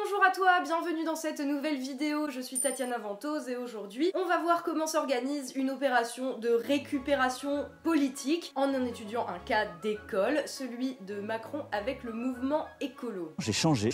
Bonjour à toi, bienvenue dans cette nouvelle vidéo, je suis Tatiana Ventose et aujourd'hui on va voir comment s'organise une opération de récupération politique en étudiant un cas d'école, celui de Macron avec le mouvement écolo. J'ai changé.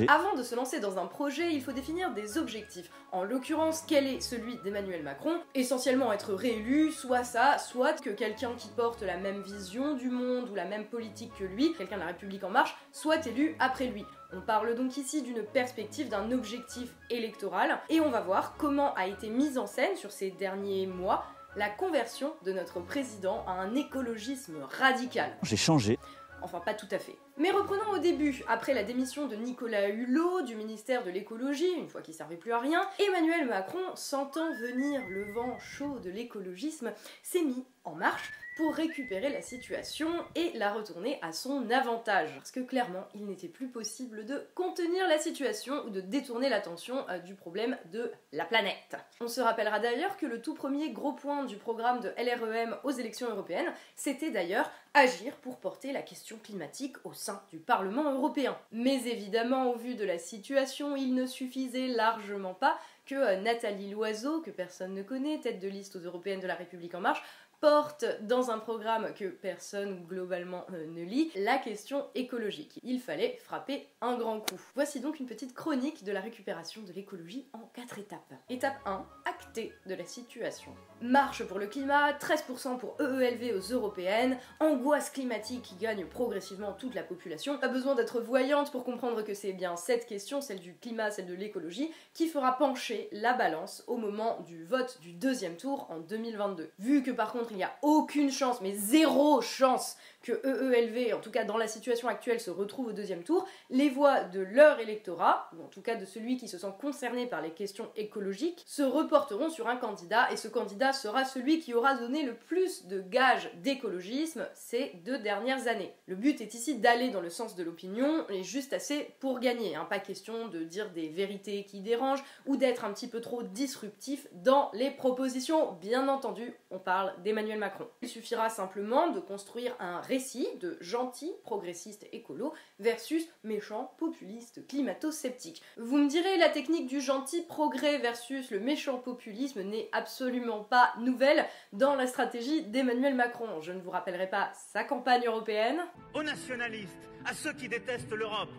Avant de se lancer dans un projet, il faut définir des objectifs. En l'occurrence, quel est celui d'Emmanuel Macron? Essentiellement être réélu, soit ça, soit que quelqu'un qui porte la même vision du monde ou la même politique que lui, quelqu'un de la République en marche, soit élu après lui. On parle donc ici d'une perspective, d'un objectif électoral, et on va voir comment a été mise en scène sur ces derniers mois la conversion de notre président à un écologisme radical. J'ai changé. Enfin, pas tout à fait. Mais reprenons au début. Après la démission de Nicolas Hulot du ministère de l'écologie, une fois qu'il servait plus à rien, Emmanuel Macron, sentant venir le vent chaud de l'écologisme, s'est mis en marche pour récupérer la situation et la retourner à son avantage. Parce que clairement, il n'était plus possible de contenir la situation ou de détourner l'attention du problème de la planète. On se rappellera d'ailleurs que le tout premier gros point du programme de LREM aux élections européennes, c'était d'ailleurs agir pour porter la question climatique au sein du Parlement européen. Mais évidemment, au vu de la situation, il ne suffisait largement pas que Nathalie Loiseau, que personne ne connaît, tête de liste aux européennes de la République en marche, porte dans un programme que personne globalement ne lit, la question écologique. Il fallait frapper un grand coup. Voici donc une petite chronique de la récupération de l'écologie en 4 étapes. Étape 1, acter de la situation. Marche pour le climat, 13% pour EELV aux européennes, angoisse climatique qui gagne progressivement toute la population. Pas besoin d'être voyante pour comprendre que c'est bien cette question, celle du climat, celle de l'écologie, qui fera pencher la balance au moment du vote du deuxième tour en 2022. Vu que par contre il n'y a aucune chance, mais zéro chance, que EELV, en tout cas dans la situation actuelle, se retrouve au deuxième tour, les voix de leur électorat, ou en tout cas de celui qui se sent concerné par les questions écologiques, se reporteront sur un candidat, et ce candidat sera celui qui aura donné le plus de gages d'écologisme ces 2 dernières années. Le but est ici d'aller dans le sens de l'opinion, et juste assez pour gagner, hein. Pas question de dire des vérités qui dérangent, ou d'être un petit peu trop disruptif dans les propositions. Bien entendu, on parle d'Emmanuel Macron. Il suffira simplement de construire un récit de gentil progressiste écolo versus méchant populiste climato-sceptique. Vous me direz, la technique du gentil progrès versus le méchant populisme n'est absolument pas nouvelle dans la stratégie d'Emmanuel Macron. Je ne vous rappellerai pas sa campagne européenne. Aux nationalistes, à ceux qui détestent l'Europe.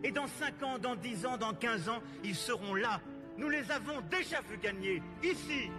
Et dans 5 ans, dans 10 ans, dans 15 ans, ils seront là. Nous les avons déjà vus gagner, ici.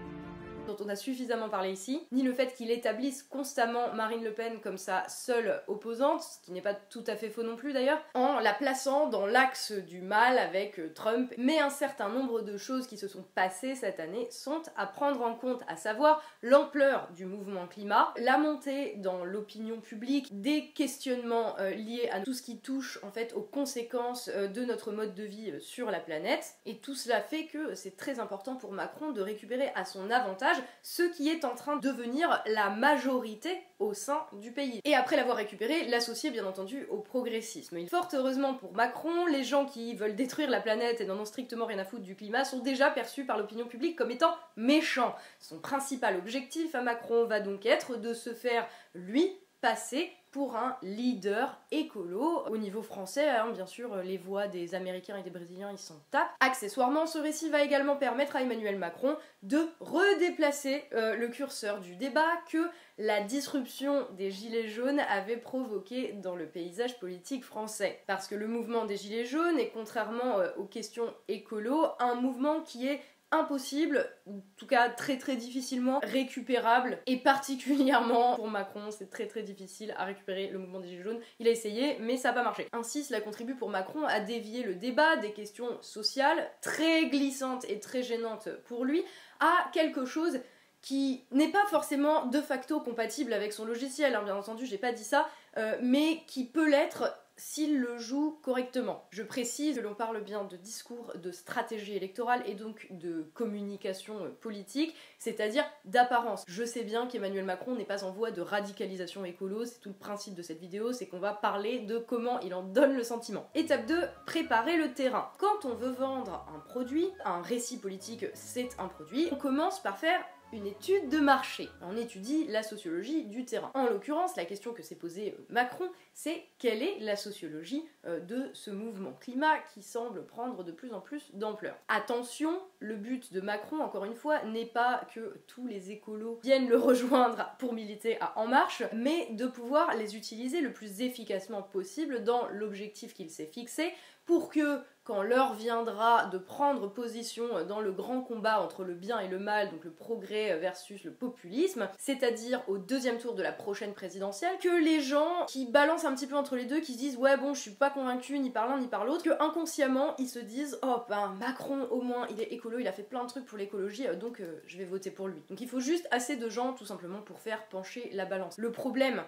Dont on a suffisamment parlé ici, ni le fait qu'il établisse constamment Marine Le Pen comme sa seule opposante, ce qui n'est pas tout à fait faux non plus d'ailleurs, en la plaçant dans l'axe du mal avec Trump. Mais un certain nombre de choses qui se sont passées cette année sont à prendre en compte, à savoir l'ampleur du mouvement climat, la montée dans l'opinion publique, des questionnements liés à tout ce qui touche en fait aux conséquences de notre mode de vie sur la planète, et tout cela fait que c'est très important pour Macron de récupérer à son avantage ce qui est en train de devenir la majorité au sein du pays. Et après l'avoir récupéré, l'associer bien entendu au progressisme. Et fort heureusement pour Macron, les gens qui veulent détruire la planète et n'en ont strictement rien à foutre du climat sont déjà perçus par l'opinion publique comme étant méchants. Son principal objectif à Macron va donc être de se faire, lui, passer pour un leader écolo. Au niveau français, hein, bien sûr, les voix des Américains et des Brésiliens, ils s'en tapent. Accessoirement, ce récit va également permettre à Emmanuel Macron de redéplacer le curseur du débat que la disruption des Gilets jaunes avait provoqué dans le paysage politique français. Parce que le mouvement des Gilets jaunes est, contrairement aux questions écolo, un mouvement qui est impossible, en tout cas très difficilement récupérable, et particulièrement pour Macron, c'est très difficile à récupérer le mouvement des Gilets jaunes. Il a essayé, mais ça n'a pas marché. Ainsi, cela contribue pour Macron à dévier le débat des questions sociales, très glissantes et très gênantes pour lui, à quelque chose qui n'est pas forcément de facto compatible avec son logiciel, hein, bien entendu, j'ai pas dit ça, mais qui peut l'être s'il le joue correctement. Je précise que l'on parle bien de discours, de stratégie électorale et donc de communication politique, c'est-à-dire d'apparence. Je sais bien qu'Emmanuel Macron n'est pas en voie de radicalisation écolo, c'est tout le principe de cette vidéo, c'est qu'on va parler de comment il en donne le sentiment. Étape 2, préparer le terrain. Quand on veut vendre un produit, un récit politique c'est un produit, on commence par faire une étude de marché. On étudie la sociologie du terrain. En l'occurrence, la question que s'est posée Macron, c'est quelle est la sociologie de ce mouvement climat qui semble prendre de plus en plus d'ampleur. Attention, le but de Macron, encore une fois, n'est pas que tous les écolos viennent le rejoindre pour militer à En Marche, mais de pouvoir les utiliser le plus efficacement possible dans l'objectif qu'il s'est fixé, pour que, quand l'heure viendra de prendre position dans le grand combat entre le bien et le mal, donc le progrès versus le populisme, c'est-à-dire au deuxième tour de la prochaine présidentielle, que les gens qui balancent un petit peu entre les deux, qui se disent ouais bon je suis pas convaincu ni par l'un ni par l'autre, que inconsciemment ils se disent oh ben Macron au moins il est écolo, il a fait plein de trucs pour l'écologie, donc je vais voter pour lui. Donc il faut juste assez de gens tout simplement pour faire pencher la balance. Le problème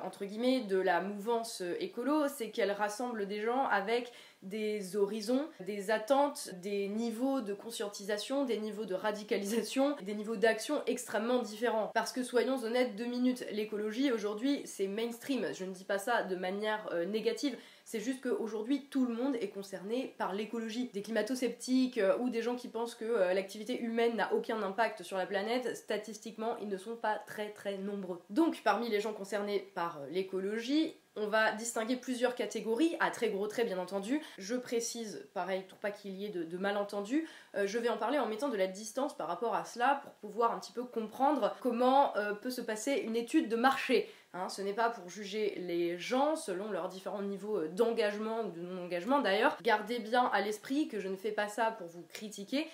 entre guillemets de la mouvance écolo, c'est qu'elle rassemble des gens avec des horizons, des attentes, des niveaux de conscientisation, des niveaux de radicalisation, des niveaux d'action extrêmement différents. Parce que soyons honnêtes 2 minutes, l'écologie aujourd'hui c'est mainstream, je ne dis pas ça de manière négative, c'est juste qu'aujourd'hui tout le monde est concerné par l'écologie. Des climato-sceptiques ou des gens qui pensent que l'activité humaine n'a aucun impact sur la planète, statistiquement ils ne sont pas très nombreux. Donc parmi les gens concernés par l'écologie, on va distinguer plusieurs catégories, à très gros traits bien entendu. Je précise, pareil, pour pas qu'il y ait de malentendus, je vais en parler en mettant de la distance par rapport à cela pour pouvoir un petit peu comprendre comment peut se passer une étude de marché. Hein, ce n'est pas pour juger les gens selon leurs différents niveaux d'engagement ou de non-engagement. D'ailleurs, gardez bien à l'esprit que je ne fais pas ça pour vous critiquer,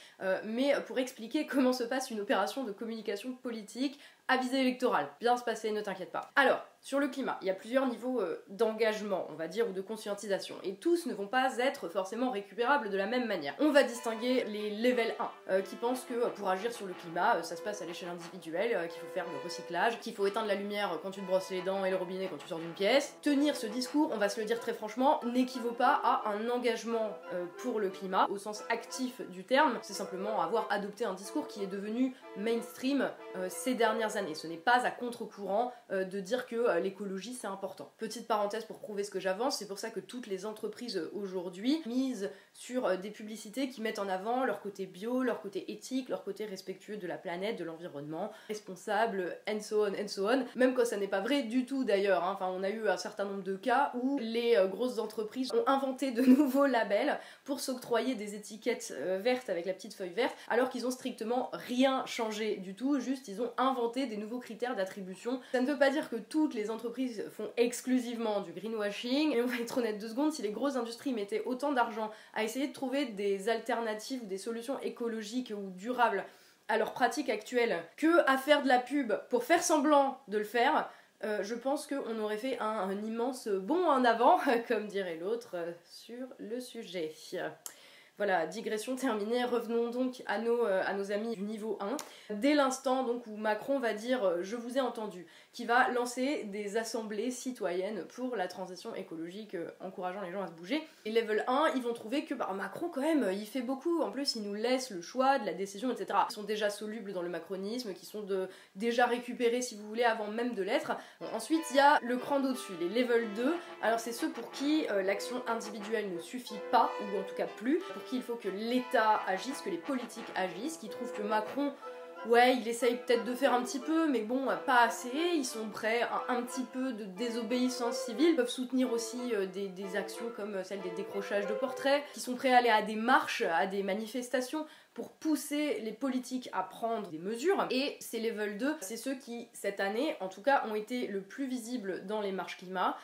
mais pour expliquer comment se passe une opération de communication politique à visée électorale. Bien se passer, ne t'inquiète pas. Alors, sur le climat, il y a plusieurs niveaux d'engagement, on va dire, ou de conscientisation, et tous ne vont pas être forcément récupérables de la même manière. On va distinguer les level 1, qui pensent que pour agir sur le climat, ça se passe à l'échelle individuelle, qu'il faut faire le recyclage, qu'il faut éteindre la lumière quand tu te brosses les dents et le robinet quand tu sors d'une pièce. Tenir ce discours, on va se le dire très franchement, n'équivaut pas à un engagement pour le climat, au sens actif du terme, c'est simplement avoir adopté un discours qui est devenu mainstream ces dernières années. Ce n'est pas à contre-courant de dire que l'écologie c'est important. Petite parenthèse pour prouver ce que j'avance, c'est pour ça que toutes les entreprises aujourd'hui misent sur des publicités qui mettent en avant leur côté bio, leur côté éthique, leur côté respectueux de la planète, de l'environnement, responsable, and so on, même quand ça n'est pas vrai du tout d'ailleurs. Hein. Enfin, on a eu un certain nombre de cas où les grosses entreprises ont inventé de nouveaux labels pour s'octroyer des étiquettes vertes avec la petite feuille verte, alors qu'ils ont strictement rien changé du tout, juste ils ont inventé des nouveaux critères d'attribution. Ça ne veut pas dire que toutes les entreprises font exclusivement du greenwashing, et on va être honnête 2 secondes, si les grosses industries mettaient autant d'argent à essayer de trouver des alternatives ou des solutions écologiques ou durables à leurs pratiques actuelles que à faire de la pub pour faire semblant de le faire, je pense qu'on aurait fait un immense bond en avant, comme dirait l'autre, sur le sujet. Voilà, digression terminée, revenons donc à nos amis du niveau 1. Dès l'instant donc où Macron va dire « je vous ai entendu », qui va lancer des assemblées citoyennes pour la transition écologique, encourageant les gens à se bouger. Et level 1, ils vont trouver que Macron quand même, il fait beaucoup, en plus il nous laisse le choix de la décision, etc. Ils sont déjà solubles dans le macronisme, qui sont déjà récupérés si vous voulez avant même de l'être. Bon, ensuite il y a le cran d'au-dessus, les level 2, alors c'est ceux pour qui l'action individuelle ne suffit pas, ou en tout cas plus, pour qui il faut que l'État agisse, que les politiques agissent, qui trouvent que Macron, ouais, il essaye peut-être de faire un petit peu, mais bon, pas assez, ils sont prêts à un petit peu de désobéissance civile, ils peuvent soutenir aussi des actions comme celle des décrochages de portraits, qui sont prêts à aller à des marches, à des manifestations, pour pousser les politiques à prendre des mesures. Et ces level 2, c'est ceux qui, cette année, en tout cas, ont été le plus visibles dans les marches climat,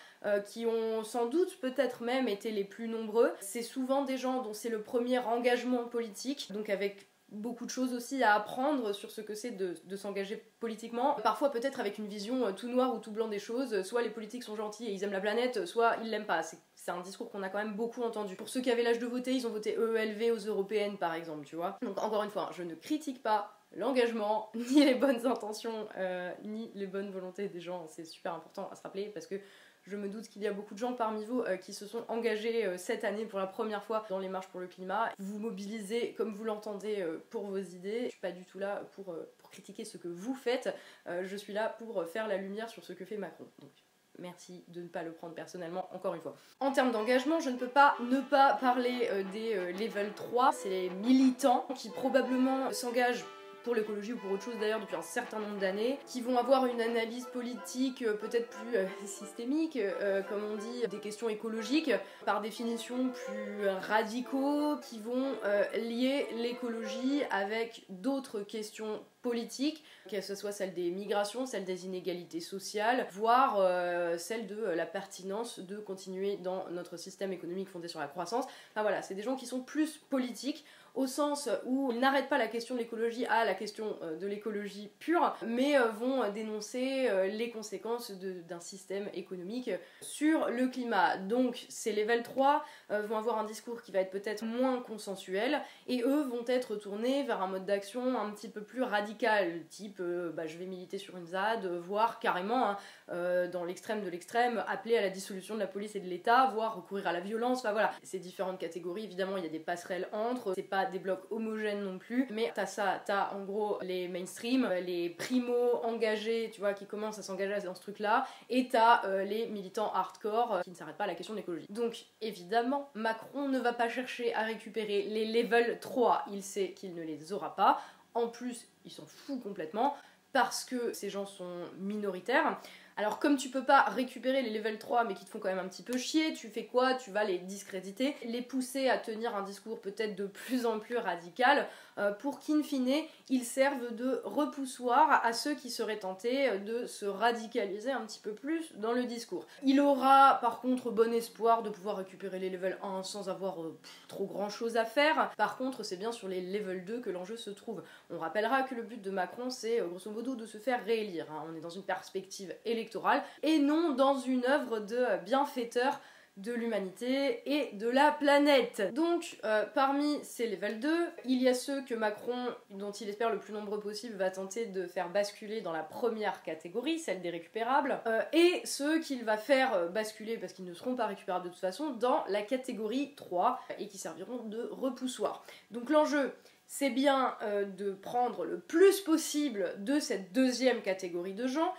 qui ont sans doute peut-être même été les plus nombreux. C'est souvent des gens dont c'est le premier engagement politique, donc avec beaucoup de choses aussi à apprendre sur ce que c'est de s'engager politiquement. Parfois peut-être avec une vision tout noir ou tout blanc des choses, soit les politiques sont gentils et ils aiment la planète, soit ils l'aiment pas. C'est un discours qu'on a quand même beaucoup entendu. Pour ceux qui avaient l'âge de voter, ils ont voté EELV aux européennes par exemple, tu vois. Donc encore une fois, je ne critique pas l'engagement, ni les bonnes intentions, ni les bonnes volontés des gens. C'est super important à se rappeler parce que je me doute qu'il y a beaucoup de gens parmi vous qui se sont engagés cette année pour la première fois dans les marches pour le climat. Vous vous mobilisez comme vous l'entendez pour vos idées. Je suis pas du tout là pour critiquer ce que vous faites. Je suis là pour faire la lumière sur ce que fait Macron. Donc, merci de ne pas le prendre personnellement, encore une fois. En termes d'engagement, je ne peux pas ne pas parler des level 3. C'est les militants qui probablement s'engagent pour l'écologie ou pour autre chose d'ailleurs depuis un certain nombre d'années, qui vont avoir une analyse politique peut-être plus systémique, comme on dit, des questions écologiques, par définition plus radicaux, qui vont lier l'écologie avec d'autres questions politiques, que ce soit celle des migrations, celle des inégalités sociales, voire celle de la pertinence de continuer dans notre système économique fondé sur la croissance. Enfin voilà, c'est des gens qui sont plus politiques, au sens où ils n'arrêtent pas la question de l'écologie à la question de l'écologie pure, mais vont dénoncer les conséquences d'un système économique sur le climat. Donc ces level 3 vont avoir un discours qui va être peut-être moins consensuel, et eux vont être tournés vers un mode d'action un petit peu plus radical, type je vais militer sur une ZAD, voire carrément, dans l'extrême de l'extrême, appeler à la dissolution de la police et de l'État, voire recourir à la violence. Enfin voilà, ces différentes catégories, évidemment il y a des passerelles entre, c'est pas des blocs homogènes non plus, mais t'as en gros les mainstream, les primo engagés, tu vois, qui commencent à s'engager dans ce truc là, et t'as les militants hardcore qui ne s'arrêtent pas à la question de l'écologie. Donc évidemment Macron ne va pas chercher à récupérer les level 3, il sait qu'il ne les aura pas, en plus il s'en fout complètement parce que ces gens sont minoritaires. Alors comme tu peux pas récupérer les level 3 mais qui te font quand même un petit peu chier, tu fais quoi? Tu vas les discréditer, les pousser à tenir un discours peut-être de plus en plus radical pour qu'in fine ils servent de repoussoir à ceux qui seraient tentés de se radicaliser un petit peu plus dans le discours. Il aura par contre bon espoir de pouvoir récupérer les level 1 sans avoir trop grand chose à faire. Par contre c'est bien sur les level 2 que l'enjeu se trouve. On rappellera que le but de Macron c'est grosso modo de se faire réélire, hein. On est dans une perspective électorale et non dans une œuvre de bienfaiteur de l'humanité et de la planète. Donc parmi ces level 2, il y a ceux que Macron, dont il espère le plus nombreux possible, va tenter de faire basculer dans la première catégorie, celle des récupérables, et ceux qu'il va faire basculer, parce qu'ils ne seront pas récupérables de toute façon, dans la catégorie 3 et qui serviront de repoussoir. Donc l'enjeu, c'est bien de prendre le plus possible de cette deuxième catégorie de gens,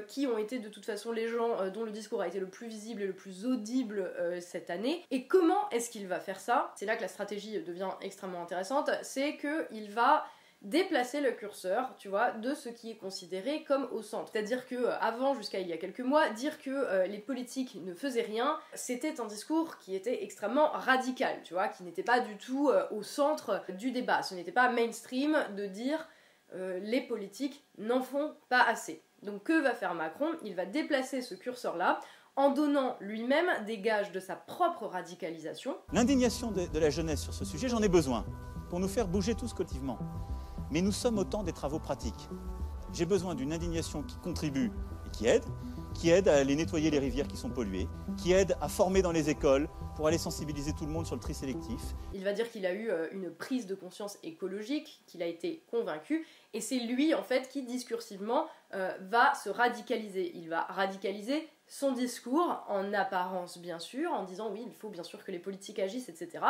qui ont été de toute façon les gens dont le discours a été le plus visible et le plus audible cette année. Et comment est-ce qu'il va faire ça? C'est là que la stratégie devient extrêmement intéressante, c'est qu'il va déplacer le curseur, tu vois, de ce qui est considéré comme au centre. C'est-à-dire que avant, jusqu'à il y a quelques mois, dire que les politiques ne faisaient rien, c'était un discours qui était extrêmement radical, tu vois, qui n'était pas du tout au centre du débat. Ce n'était pas mainstream de dire les politiques n'en font pas assez. Donc que va faire Macron? Il va déplacer ce curseur-là en donnant lui-même des gages de sa propre radicalisation. L'indignation de la jeunesse sur ce sujet, j'en ai besoin pour nous faire bouger tous collectivement. Mais nous sommes au temps des travaux pratiques. J'ai besoin d'une indignation qui contribue et qui aide à aller nettoyer les rivières qui sont polluées, qui aide à former dans les écoles pour aller sensibiliser tout le monde sur le tri sélectif. Il va dire qu'il a eu une prise de conscience écologique, qu'il a été convaincu, et c'est lui en fait qui discursivement va se radicaliser. Il va radicaliser son discours, en apparence bien sûr, en disant oui, il faut bien sûr que les politiques agissent, etc.,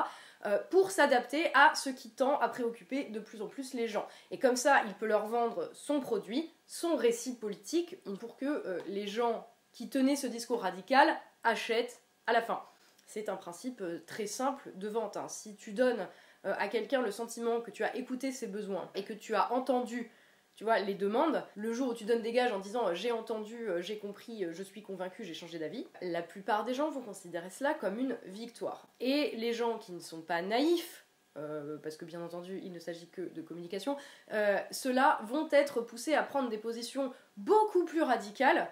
pour s'adapter à ce qui tend à préoccuper de plus en plus les gens. Et comme ça, il peut leur vendre son produit, son récit politique, pour que les gens qui tenaient ce discours radical achètent à la fin. C'est un principe très simple de vente, hein. Si tu donnes à quelqu'un le sentiment que tu as écouté ses besoins et que tu as entendu, tu vois, les demandes, le jour où tu donnes des gages en disant j'ai entendu, j'ai compris, je suis convaincu, j'ai changé d'avis, la plupart des gens vont considérer cela comme une victoire. Et les gens qui ne sont pas naïfs, parce que bien entendu il ne s'agit que de communication, ceux-là vont être poussés à prendre des positions beaucoup plus radicales,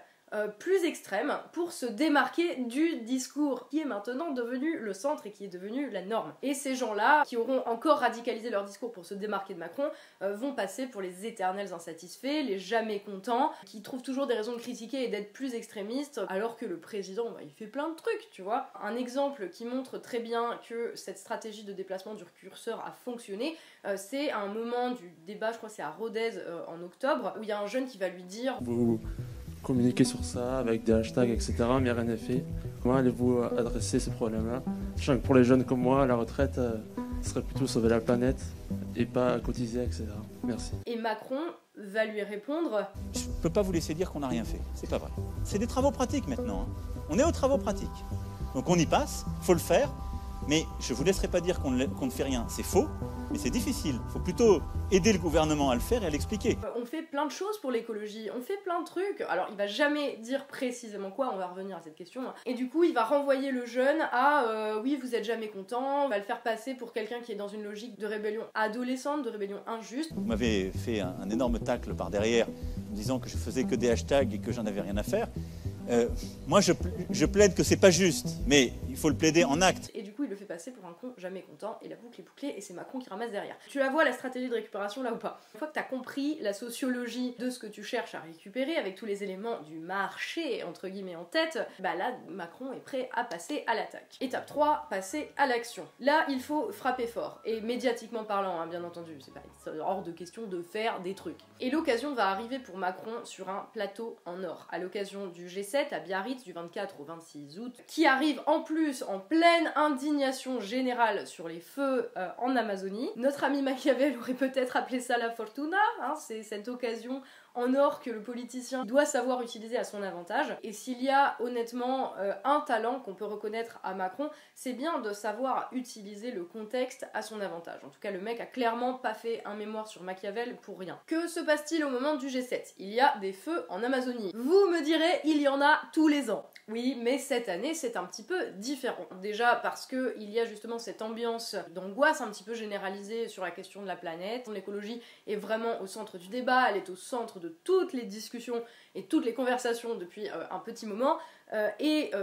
plus extrême, pour se démarquer du discours qui est maintenant devenu le centre et qui est devenu la norme. Et ces gens-là, qui auront encore radicalisé leur discours pour se démarquer de Macron, vont passer pour les éternels insatisfaits, les jamais contents, qui trouvent toujours des raisons de critiquer et d'être plus extrémistes, alors que le président, il fait plein de trucs, tu vois. Un exemple qui montre très bien que cette stratégie de déplacement du curseur a fonctionné, c'est un moment du débat, je crois que c'est à Rodez en octobre, où il y a un jeune qui va lui dire... Vous communiquez sur ça avec des hashtags, etc., mais rien n'est fait. Comment allez-vous adresser ces problèmes-là? Sachant que pour les jeunes comme moi, la retraite ce serait plutôt sauver la planète et pas cotiser, etc. Merci. Et Macron va lui répondre... Je ne peux pas vous laisser dire qu'on n'a rien fait, c'est pas vrai. C'est des travaux pratiques maintenant, hein. On est aux travaux pratiques. Donc on y passe, faut le faire. Mais je ne vous laisserai pas dire qu'on ne fait rien. C'est faux, mais c'est difficile. Il faut plutôt aider le gouvernement à le faire et à l'expliquer. On fait plein de choses pour l'écologie, on fait plein de trucs. Alors il va jamais dire précisément quoi, on va revenir à cette question. Et du coup il va renvoyer le jeune à oui vous êtes jamais content, on va le faire passer pour quelqu'un qui est dans une logique de rébellion adolescente, de rébellion injuste. Vous m'avez fait un énorme tacle par derrière en disant que je faisais que des hashtags et que j'en avais rien à faire. Moi je plaide que c'est pas juste, mais il faut le plaider en actes. Et du coup il le fait passer pour un con jamais content et la boucle est bouclée et c'est Macron qui ramasse derrière. Tu la vois la stratégie de récupération là ou pas? Une fois que t'as compris la sociologie de ce que tu cherches à récupérer avec tous les éléments du marché entre guillemets en tête, bah là Macron est prêt à passer à l'attaque. Étape 3, passer à l'action. Là il faut frapper fort et médiatiquement parlant hein, bien entendu, c'est hors de question de faire des trucs. Et l'occasion va arriver pour Macron sur un plateau en or à l'occasion du G7 à Biarritz du 24 au 26 août, qui arrive en plus en pleine indignation générale sur les feux en Amazonie. Notre ami Machiavel aurait peut-être appelé ça la fortuna, hein, c'est cette occasion en or que le politicien doit savoir utiliser à son avantage. Et s'il y a honnêtement un talent qu'on peut reconnaître à Macron, c'est bien de savoir utiliser le contexte à son avantage. En tout cas, le mec a clairement pas fait un mémoire sur Machiavel pour rien. Que se passe-t-il au moment du G7? Il y a des feux en Amazonie. Vous me direz, il y en a tous les ans. Oui, mais cette année, c'est un petit peu différent. Déjà parce qu'il y a justement cette ambiance d'angoisse un petit peu généralisée sur la question de la planète. L'écologie est vraiment au centre du débat, elle est au centre de toutes les discussions et toutes les conversations depuis un petit moment.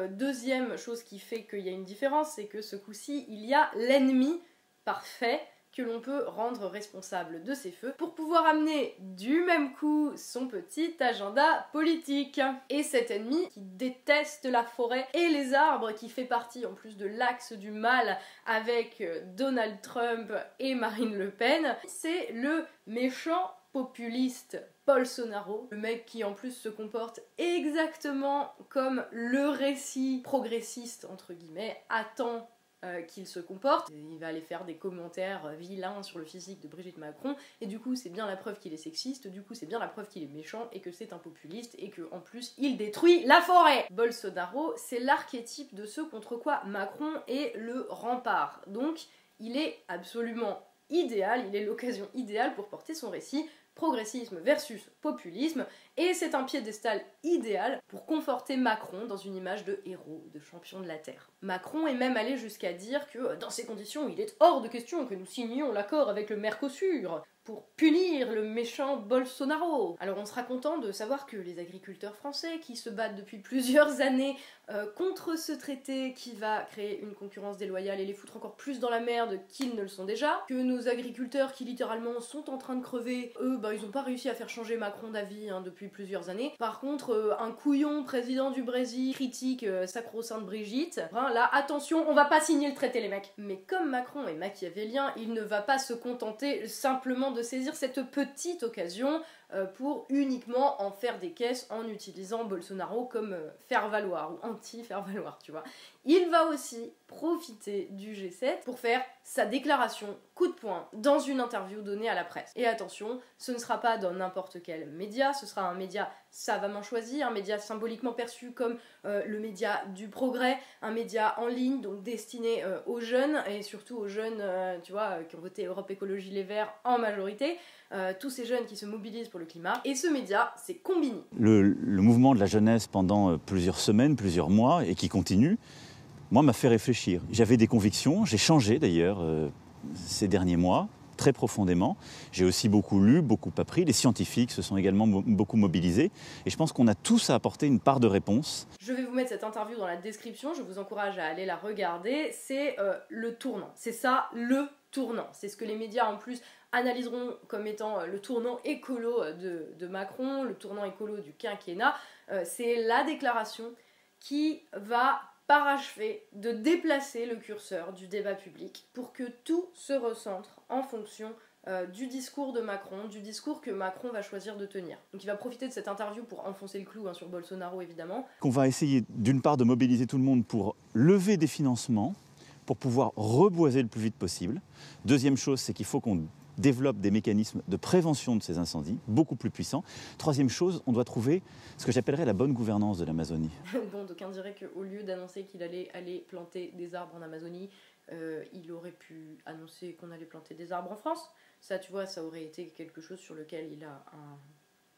Deuxième chose qui fait qu'il y a une différence, c'est que ce coup-ci, il y a l'ennemi parfait que l'on peut rendre responsable de ces feux pour pouvoir amener du même coup son petit agenda politique. Et cet ennemi qui déteste la forêt et les arbres, qui fait partie en plus de l'axe du mal avec Donald Trump et Marine Le Pen, c'est le méchant populiste Bolsonaro, le mec qui en plus se comporte exactement comme le récit progressiste entre guillemets attend qu'il se comporte. Il va aller faire des commentaires vilains sur le physique de Brigitte Macron et du coup c'est bien la preuve qu'il est sexiste, du coup c'est bien la preuve qu'il est méchant et que c'est un populiste et que en plus il détruit la forêt. Bolsonaro, c'est l'archétype de ce contre quoi Macron est le rempart. Donc il est absolument idéal, il est l'occasion idéale pour porter son récit progressisme versus populisme, et c'est un piédestal idéal pour conforter Macron dans une image de héros, de champion de la Terre. Macron est même allé jusqu'à dire que dans ces conditions, il est hors de question que nous signions l'accord avec le Mercosur pour punir le méchant Bolsonaro. Alors on sera content de savoir que les agriculteurs français qui se battent depuis plusieurs années contre ce traité qui va créer une concurrence déloyale et les foutre encore plus dans la merde qu'ils ne le sont déjà, que nos agriculteurs qui littéralement sont en train de crever, eux ils ont pas réussi à faire changer Macron d'avis depuis plusieurs années. Par contre un couillon président du Brésil critique sacro-sainte Brigitte, là attention, on va pas signer le traité les mecs. Mais comme Macron est machiavélien, il ne va pas se contenter simplement de saisir cette petite occasion pour uniquement en faire des caisses en utilisant Bolsonaro comme faire-valoir ou anti-faire-valoir, tu vois. Il va aussi profiter du G7 pour faire sa déclaration coup de poing dans une interview donnée à la presse. Et attention, ce ne sera pas dans n'importe quel média, ce sera un média savamment choisi, un média symboliquement perçu comme le média du progrès, un média en ligne, donc destiné aux jeunes, et surtout aux jeunes, tu vois, qui ont voté Europe Écologie Les Verts en majorité, tous ces jeunes qui se mobilisent pour le climat. Et ce média, c'est Combini. Le mouvement de la jeunesse pendant plusieurs semaines, plusieurs mois, et qui continue, moi, m'a fait réfléchir. J'avais des convictions, j'ai changé d'ailleurs ces derniers mois, très profondément. J'ai aussi beaucoup lu, beaucoup appris. Les scientifiques se sont également beaucoup mobilisés. Et je pense qu'on a tous à apporter une part de réponse. Je vais vous mettre cette interview dans la description, je vous encourage à aller la regarder. C'est le tournant, c'est ça le tournant. C'est ce que les médias en plus analyseront comme étant le tournant écolo de Macron, le tournant écolo du quinquennat. C'est la déclaration qui va parachever de déplacer le curseur du débat public pour que tout se recentre en fonction du discours de Macron, du discours que Macron va choisir de tenir. Donc il va profiter de cette interview pour enfoncer le clou sur Bolsonaro évidemment. On va essayer d'une part de mobiliser tout le monde pour lever des financements, pour pouvoir reboiser le plus vite possible. Deuxième chose, c'est qu'il faut qu'on développe des mécanismes de prévention de ces incendies, beaucoup plus puissants. Troisième chose, on doit trouver ce que j'appellerais la bonne gouvernance de l'Amazonie. Bon, d'aucuns diraient qu'au lieu d'annoncer qu'il allait aller planter des arbres en Amazonie, il aurait pu annoncer qu'on allait planter des arbres en France. Ça, tu vois, ça aurait été quelque chose sur lequel il a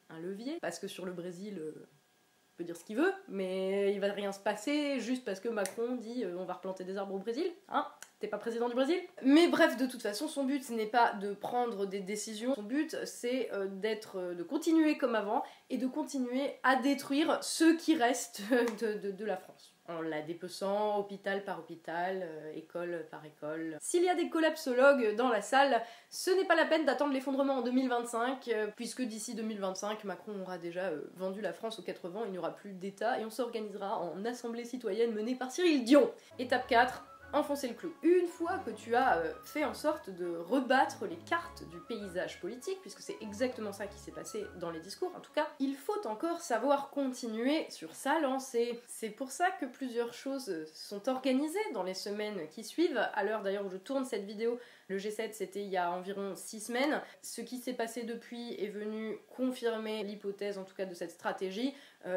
un levier. Parce que sur le Brésil, il peut dire ce qu'il veut, mais il va rien se passer juste parce que Macron dit on va replanter des arbres au Brésil. Hein, t'es pas président du Brésil. Mais bref, de toute façon, son but, ce n'est pas de prendre des décisions. Son but, c'est de continuer comme avant et de continuer à détruire ce qui reste de la France. En la dépeçant hôpital par hôpital, école par école. S'il y a des collapsologues dans la salle, ce n'est pas la peine d'attendre l'effondrement en 2025, puisque d'ici 2025, Macron aura déjà vendu la France aux 4 vents, il n'y aura plus d'État et on s'organisera en assemblée citoyenne menée par Cyril Dion. Étape 4. Enfoncer le clou. Une fois que tu as fait en sorte de rebattre les cartes du paysage politique, puisque c'est exactement ça qui s'est passé dans les discours en tout cas, il faut encore savoir continuer sur sa lancée. C'est pour ça que plusieurs choses sont organisées dans les semaines qui suivent. À l'heure d'ailleurs où je tourne cette vidéo, le G7 c'était il y a environ 6 semaines. Ce qui s'est passé depuis est venu confirmer l'hypothèse en tout cas de cette stratégie.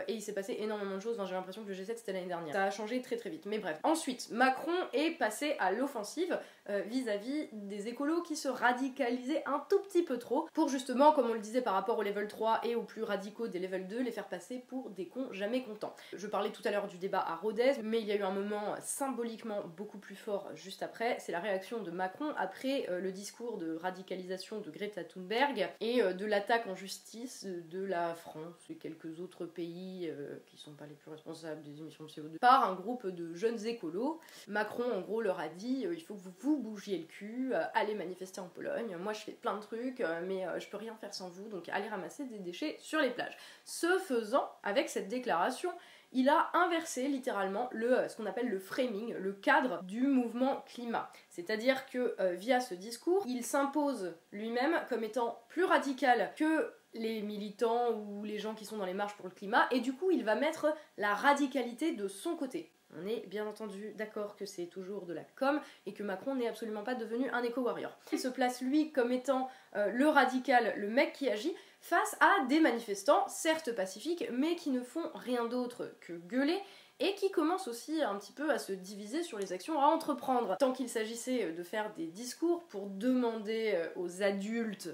Et il s'est passé énormément de choses, enfin, j'ai l'impression que le G7 c'était l'année dernière. Ça a changé très très vite, mais bref. Ensuite, Macron est passé à l'offensive vis-à-vis des écolos qui se radicalisaient un tout petit peu trop, pour justement, comme on le disait par rapport au level 3 et aux plus radicaux des level 2, les faire passer pour des cons jamais contents. Je parlais tout à l'heure du débat à Rodez, mais il y a eu un moment symboliquement beaucoup plus fort juste après, c'est la réaction de Macron après le discours de radicalisation de Greta Thunberg et de l'attaque en justice de la France et quelques autres pays qui sont pas les plus responsables des émissions de CO2 par un groupe de jeunes écolos. Macron en gros leur a dit il faut que vous bougiez le cul, allez manifester en Pologne, moi je fais plein de trucs mais je peux rien faire sans vous, donc allez ramasser des déchets sur les plages. Ce faisant, avec cette déclaration, il a inversé littéralement ce qu'on appelle le framing, le cadre du mouvement climat. C'est-à-dire que via ce discours, il s'impose lui-même comme étant plus radical que les militants ou les gens qui sont dans les marches pour le climat, et du coup il va mettre la radicalité de son côté. On est bien entendu d'accord que c'est toujours de la com et que Macron n'est absolument pas devenu un éco-warrior. Il se place lui comme étant le radical, le mec qui agit, face à des manifestants, certes pacifiques, mais qui ne font rien d'autre que gueuler, et qui commencent aussi un petit peu à se diviser sur les actions à entreprendre. Tant qu'il s'agissait de faire des discours pour demander aux adultes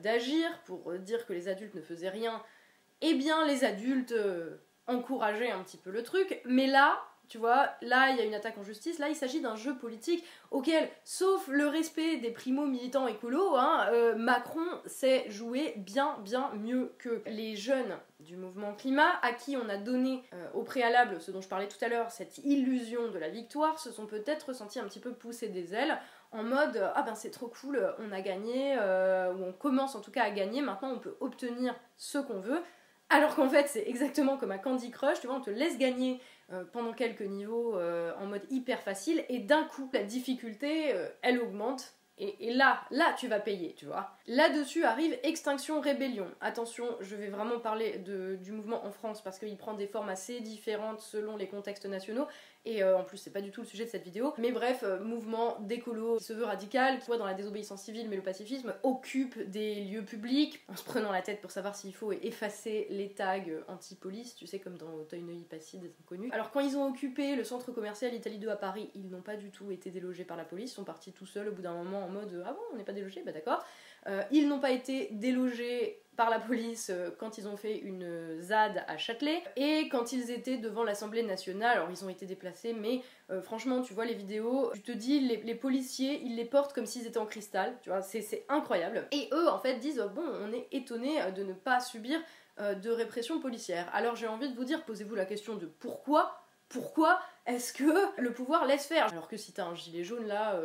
d'agir, pour dire que les adultes ne faisaient rien, eh bien les adultes encourageaient un petit peu le truc, mais là, tu vois, là il y a une attaque en justice, là il s'agit d'un jeu politique auquel, sauf le respect des primo-militants écolos, Macron sait jouer bien mieux que les jeunes du mouvement climat, à qui on a donné au préalable, ce dont je parlais tout à l'heure, cette illusion de la victoire, se sont peut-être ressentis un petit peu pousser des ailes, en mode ah ben c'est trop cool, on a gagné, ou on commence en tout cas à gagner, maintenant on peut obtenir ce qu'on veut, alors qu'en fait c'est exactement comme à Candy Crush, tu vois, on te laisse gagner pendant quelques niveaux en mode hyper facile, et d'un coup la difficulté elle augmente. Et là tu vas payer, tu vois. Là-dessus arrive Extinction Rébellion. Attention, je vais vraiment parler du mouvement en France parce qu'il prend des formes assez différentes selon les contextes nationaux. Et en plus, c'est pas du tout le sujet de cette vidéo. Mais bref, mouvement d'écolo qui se veut radical, qui voit dans la désobéissance civile, mais le pacifisme, occupe des lieux publics en se prenant la tête pour savoir s'il faut effacer les tags anti-police, tu sais, comme dans Auteuil-Neuilly Passy des Inconnus. Alors quand ils ont occupé le centre commercial Italie 2 à Paris, ils n'ont pas du tout été délogés par la police, ils sont partis tout seuls au bout d'un moment en mode ah bon, on n'est pas délogés, bah d'accord. Ils n'ont pas été délogés par la police quand ils ont fait une ZAD à Châtelet, et quand ils étaient devant l'Assemblée nationale, alors ils ont été déplacés, mais franchement tu vois les vidéos, tu te dis les policiers ils les portent comme s'ils étaient en cristal, tu vois, c'est incroyable. Et eux en fait disent bon, on est étonnés de ne pas subir de répression policière. Alors j'ai envie de vous dire, posez-vous la question de pourquoi est-ce que le pouvoir laisse faire, alors que si t'as un gilet jaune là...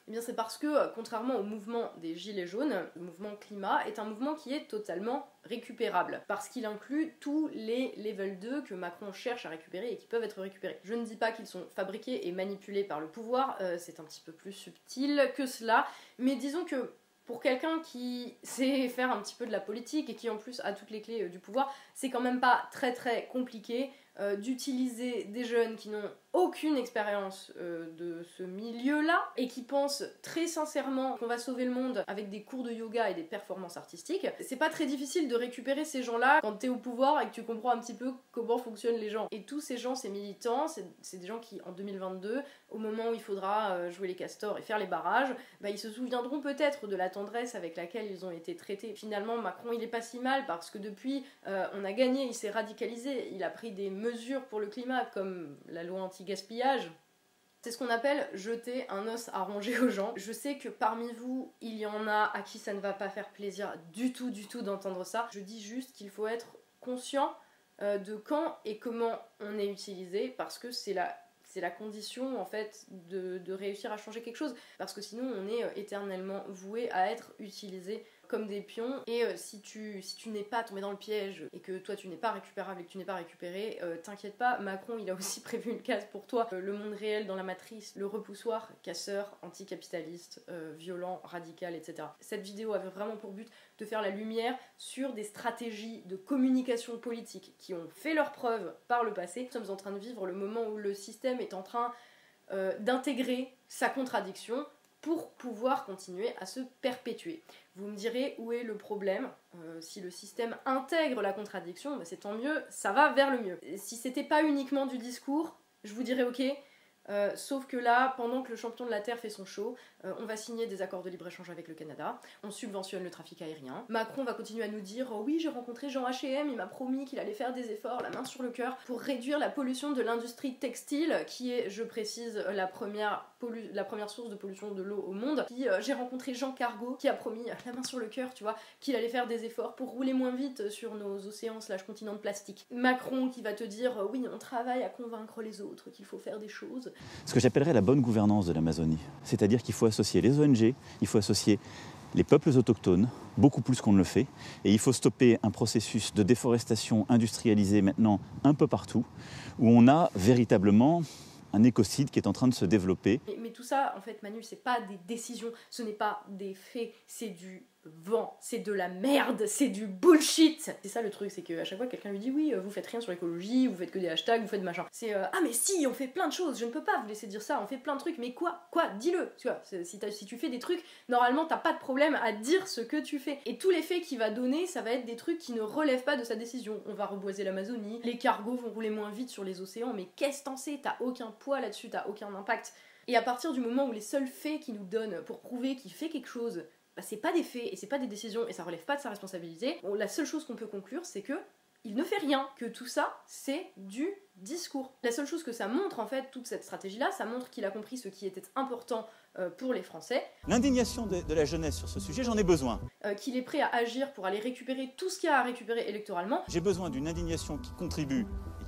Eh bien c'est parce que, contrairement au mouvement des Gilets jaunes, le mouvement climat est un mouvement qui est totalement récupérable, parce qu'il inclut tous les level 2 que Macron cherche à récupérer et qui peuvent être récupérés. Je ne dis pas qu'ils sont fabriqués et manipulés par le pouvoir, c'est un petit peu plus subtil que cela, mais disons que pour quelqu'un qui sait faire un petit peu de la politique et qui en plus a toutes les clés du pouvoir, c'est quand même pas très compliqué d'utiliser des jeunes qui n'ont aucune expérience de ce milieu-là et qui pensent très sincèrement qu'on va sauver le monde avec des cours de yoga et des performances artistiques. C'est pas très difficile de récupérer ces gens-là quand t'es au pouvoir et que tu comprends un petit peu comment fonctionnent les gens. Et tous ces gens, ces militants, c'est des gens qui, en 2022, au moment où il faudra jouer les castors et faire les barrages, bah, ils se souviendront peut-être de la tendresse avec laquelle ils ont été traités. Finalement, Macron, il est pas si mal parce que depuis, on a gagné, il s'est radicalisé, il a pris des mesures pour le climat, comme la loi anti-gaspillage. C'est ce qu'on appelle jeter un os à ronger aux gens. Je sais que parmi vous, il y en a à qui ça ne va pas faire plaisir du tout d'entendre ça. Je dis juste qu'il faut être conscient de quand et comment on est utilisé, parce que c'est la condition en fait de réussir à changer quelque chose, parce que sinon on est éternellement voué à être utilisé comme des pions. Et si tu n'es pas tombé dans le piège et que toi tu n'es pas récupérable et que tu n'es pas récupéré, t'inquiète pas, Macron il a aussi prévu une case pour toi. Le monde réel dans la matrice, le repoussoir, casseur, anticapitaliste, violent, radical, etc. Cette vidéo avait vraiment pour but de faire la lumière sur des stratégies de communication politique qui ont fait leurs preuves par le passé. Nous sommes en train de vivre le moment où le système est en train d'intégrer sa contradiction pour pouvoir continuer à se perpétuer. Vous me direz où est le problème. Si le système intègre la contradiction, bah c'est tant mieux, ça va vers le mieux. Et si c'était pas uniquement du discours, je vous dirais ok, sauf que là, pendant que le champion de la Terre fait son show, on va signer des accords de libre-échange avec le Canada, on subventionne le trafic aérien, Macron va continuer à nous dire oh oui, j'ai rencontré Jean H&M, il m'a promis qu'il allait faire des efforts, la main sur le cœur, pour réduire la pollution de l'industrie textile, qui est, je précise, la première source de pollution de l'eau au monde. Puis j'ai rencontré Jean Cargo, qui a promis, la main sur le cœur, tu vois, qu'il allait faire des efforts pour rouler moins vite sur nos océans / continents de plastique. Macron qui va te dire oui, on travaille à convaincre les autres qu'il faut faire des choses. Ce que j'appellerais la bonne gouvernance de l'Amazonie. C'est-à-dire qu'il faut associer les ONG, il faut associer les peuples autochtones, beaucoup plus qu'on ne le fait, et il faut stopper un processus de déforestation industrialisée maintenant un peu partout, où on a véritablement un écocide qui est en train de se développer. Mais tout ça, en fait, Manu, c'est pas des décisions, ce n'est pas des faits, c'est du vent, c'est de la merde, c'est du bullshit. C'est ça le truc, c'est qu'à chaque fois quelqu'un lui dit oui, vous faites rien sur l'écologie, vous faites que des hashtags, vous faites machin. C'est ah mais si, on fait plein de choses, je ne peux pas vous laisser dire ça, on fait plein de trucs, mais quoi, dis-le, tu vois, si tu fais des trucs, normalement t'as pas de problème à dire ce que tu fais. Et tous les faits qu'il va donner, ça va être des trucs qui ne relèvent pas de sa décision. On va reboiser l'Amazonie, les cargos vont rouler moins vite sur les océans, mais qu'est-ce que t'en sais, t'as aucun poids là-dessus, t'as aucun impact. Et à partir du moment où les seuls faits qu'il nous donne pour prouver qu'il fait quelque chose, bah c'est pas des faits et c'est pas des décisions et ça relève pas de sa responsabilité, bon, la seule chose qu'on peut conclure, c'est que il ne fait rien, que tout ça, c'est du discours. La seule chose que ça montre, en fait, toute cette stratégie-là, ça montre qu'il a compris ce qui était important pour les Français. L'indignation de la jeunesse sur ce sujet, j'en ai besoin. Qu'il est prêt à agir pour aller récupérer tout ce qu'il y a à récupérer électoralement. J'ai besoin d'une indignation qui contribue et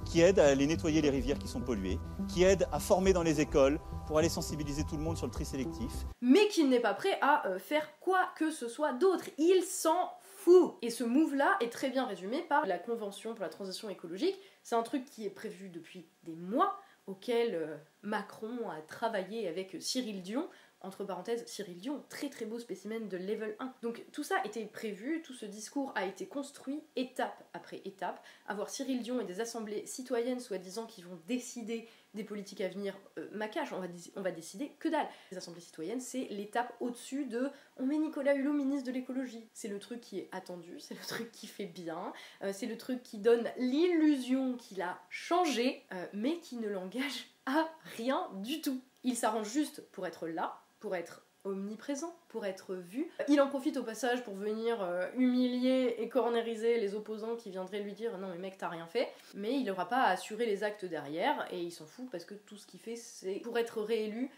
qui aide à aller nettoyer les rivières qui sont polluées, qui aide à former dans les écoles pour aller sensibiliser tout le monde sur le tri sélectif. Mais qu'il n'est pas prêt à faire quoi que ce soit d'autre. Il s'en fout. Et ce move-là est très bien résumé par la Convention pour la transition écologique. C'est un truc qui est prévu depuis des mois, auquel Macron a travaillé avec Cyril Dion. Entre parenthèses, Cyril Dion, très très beau spécimen de level 1. Donc tout ça était prévu, tout ce discours a été construit étape après étape. Avoir Cyril Dion et des assemblées citoyennes soi-disant qui vont décider des politiques à venir, macache, on va décider que dalle. Les assemblées citoyennes, c'est l'étape au-dessus de on met Nicolas Hulot ministre de l'écologie. C'est le truc qui est attendu, c'est le truc qui fait bien, c'est le truc qui donne l'illusion qu'il a changé, mais qui ne l'engage à rien du tout. Il s'arrange juste pour être là, pour être omniprésent, pour être vu. Il en profite au passage pour venir humilier et cornériser les opposants qui viendraient lui dire non mais mec t'as rien fait, mais il n'aura pas à assurer les actes derrière et il s'en fout parce que tout ce qu'il fait c'est pour être réélu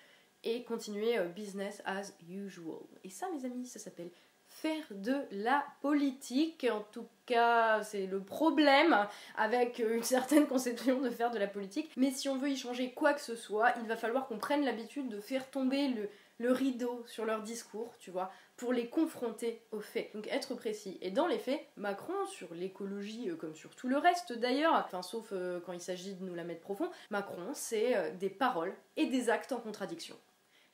et continuer business as usual. Et ça mes amis, ça s'appelle faire de la politique. En tout cas c'est le problème avec une certaine conception de faire de la politique, mais si on veut y changer quoi que ce soit, il va falloir qu'on prenne l'habitude de faire tomber le rideau sur leur discours, tu vois, pour les confronter aux faits. Donc être précis. Et dans les faits, Macron, sur l'écologie, comme sur tout le reste d'ailleurs, enfin sauf quand il s'agit de nous la mettre profond, Macron, c'est des paroles et des actes en contradiction.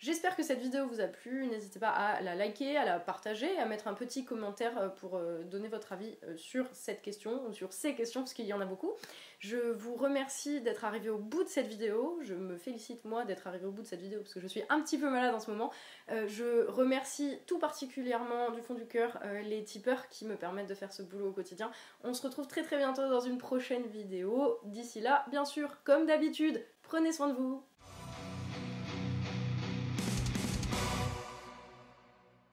J'espère que cette vidéo vous a plu, n'hésitez pas à la liker, à la partager, à mettre un petit commentaire pour donner votre avis sur cette question, ou sur ces questions, parce qu'il y en a beaucoup. Je vous remercie d'être arrivé au bout de cette vidéo, je me félicite moi d'être arrivé au bout de cette vidéo parce que je suis un petit peu malade en ce moment. Je remercie tout particulièrement du fond du cœur les tipeurs qui me permettent de faire ce boulot au quotidien. On se retrouve très bientôt dans une prochaine vidéo. D'ici là, bien sûr, comme d'habitude, prenez soin de vous.